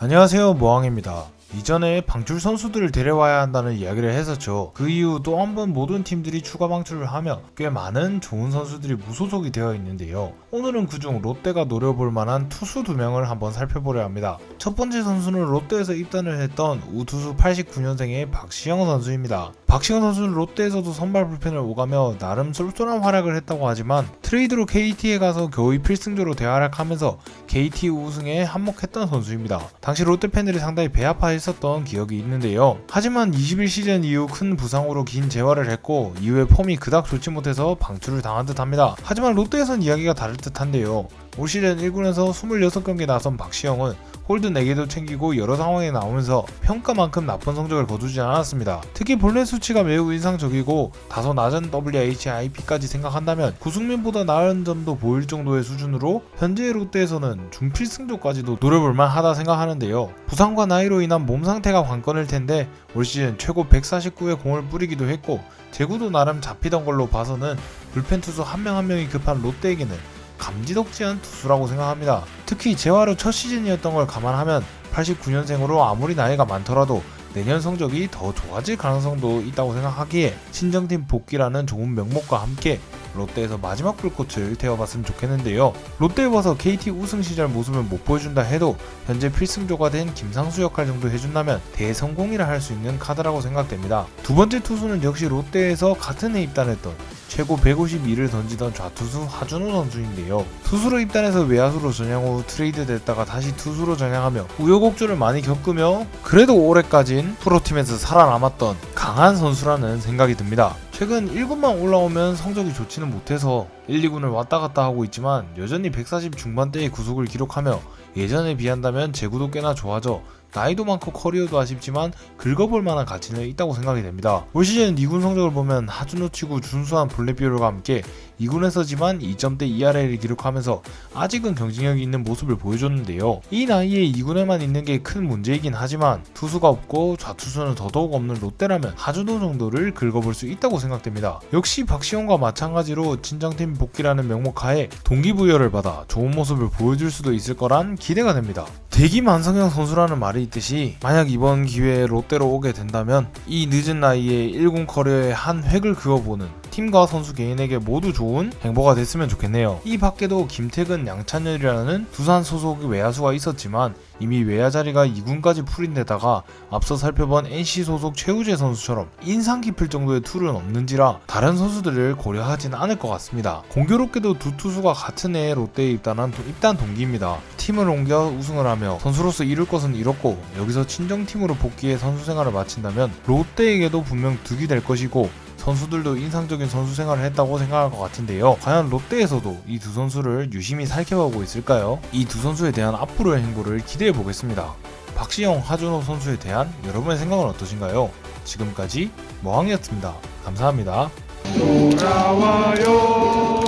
안녕하세요, 모항입니다. 이전에 방출 선수들을 데려와야 한다는 이야기를 했었죠. 그 이후 또 한 번 모든 팀들이 추가 방출을 하며 꽤 많은 좋은 선수들이 무소속이 되어 있는데요. 오늘은 그중 롯데가 노려볼 만한 투수 2명을 한번 살펴보려 합니다. 첫 번째 선수는 롯데에서 입단을 했던 우투수 89년생의 박시영 선수입니다. 박시영 선수는 롯데에서도 선발 불펜을 오가며 나름 쏠쏠한 활약을 했다고 하지만 트레이드로 KT에 가서 겨우 필승조로 대활약하면서 KT 우승에 한몫했던 선수입니다. 당시 롯데 팬들이 상당히 배아파했었던 기억이 있는데요. 하지만 21시즌 이후 큰 부상으로 긴 재활을 했고 이후에 폼이 그닥 좋지 못해서 방출을 당한 듯합니다. 하지만 롯데에선 이야기가 다를 듯한데요. 올 시즌 1군에서 26경기에 나선 박시영은 홀드 4개도 챙기고 여러 상황에 나오면서 평가만큼 나쁜 성적을 거두지 않았습니다. 특히 본래 수치가 매우 인상적이고 다소 낮은 WHIP까지 생각한다면 구승민보다 나은 점도 보일 정도의 수준으로 현재의 롯데에서는 준필승조까지도 노려볼만 하다 생각하는데요. 부상과 나이로 인한 몸 상태가 관건일 텐데 올 시즌 최고 149의 공을 뿌리기도 했고 제구도 나름 잡히던 걸로 봐서는 불펜 투수 한 명 한 명이 급한 롯데에게는 감지덕지한 투수라고 생각합니다. 특히 재활 후 첫 시즌이었던 걸 감안하면 89년생으로 아무리 나이가 많더라도 내년 성적이 더 좋아질 가능성도 있다고 생각하기에 신정팀 복귀라는 좋은 명목과 함께 롯데에서 마지막 불꽃을 태워봤으면 좋겠는데요. 롯데에 와서 KT 우승 시절 모습을 못 보여준다 해도 현재 필승조가 된 김상수 역할 정도 해준다면 대성공이라 할 수 있는 카드라고 생각됩니다. 두 번째 투수는 역시 롯데에서 같은 해 입단했던 최고 152를 던지던 좌투수 하준호 선수인데요. 투수로 입단해서 외야수로 전향 후 트레이드 됐다가 다시 투수로 전향하며 우여곡절을 많이 겪으며 그래도 올해까진 프로팀에서 살아남았던 강한 선수라는 생각이 듭니다. 최근 1군만 올라오면 성적이 좋지는 못해서 1, 2군을 왔다갔다 하고 있지만 여전히 140 중반대의 구속을 기록하며 예전에 비한다면 제구도 꽤나 좋아져 나이도 많고 커리어도 아쉽지만 긁어볼 만한 가치는 있다고 생각이 됩니다. 올 시즌 2군 성적을 보면 하준호 치고 준수한 볼넷 비율과 함께 2군에서지만 2점대 ERA를 기록하면서 아직은 경쟁력이 있는 모습을 보여줬는데요. 이 나이에 2군에만 있는 게 큰 문제이긴 하지만 투수가 없고 좌투수는 더더욱 없는 롯데라면 하준호 정도를 긁어볼 수 있다고 생각됩니다. 역시 박시영과 마찬가지로 친정팀 복귀라는 명목하에 동기부여를 받아 좋은 모습을 보여줄 수도 있을 거란 기대가 됩니다. 대기만성형 선수라는 말이 있듯이 만약 이번 기회에 롯데로 오게 된다면 이 늦은 나이에 1군 커리어의 한 획을 그어보는 팀과 선수 개인에게 모두 좋은 행보가 됐으면 좋겠네요. 이 밖에도 김태근, 양찬열이라는 두산 소속 외야수가 있었지만 이미 외야 자리가 2군까지 풀인 데다가 앞서 살펴본 NC 소속 최우재 선수처럼 인상 깊을 정도의 툴은 없는지라 다른 선수들을 고려하진 않을 것 같습니다. 공교롭게도 두 투수가 같은 해에 롯데에 입단한 입단 동기입니다. 팀을 옮겨 우승을 하며 선수로서 이룰 것은 이뤘고 여기서 친정팀으로 복귀해 선수 생활을 마친다면 롯데에게도 분명 득이 될 것이고 선수들도 인상적인 선수 생활을 했다고 생각할 것 같은데요. 과연 롯데에서도 이 두 선수를 유심히 살펴보고 있을까요? 이 두 선수에 대한 앞으로의 행보를 기대해 보겠습니다. 박시영, 하준호 선수에 대한 여러분의 생각은 어떠신가요? 지금까지 모항이었습니다. 감사합니다. 돌아와요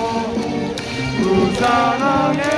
그 사랑의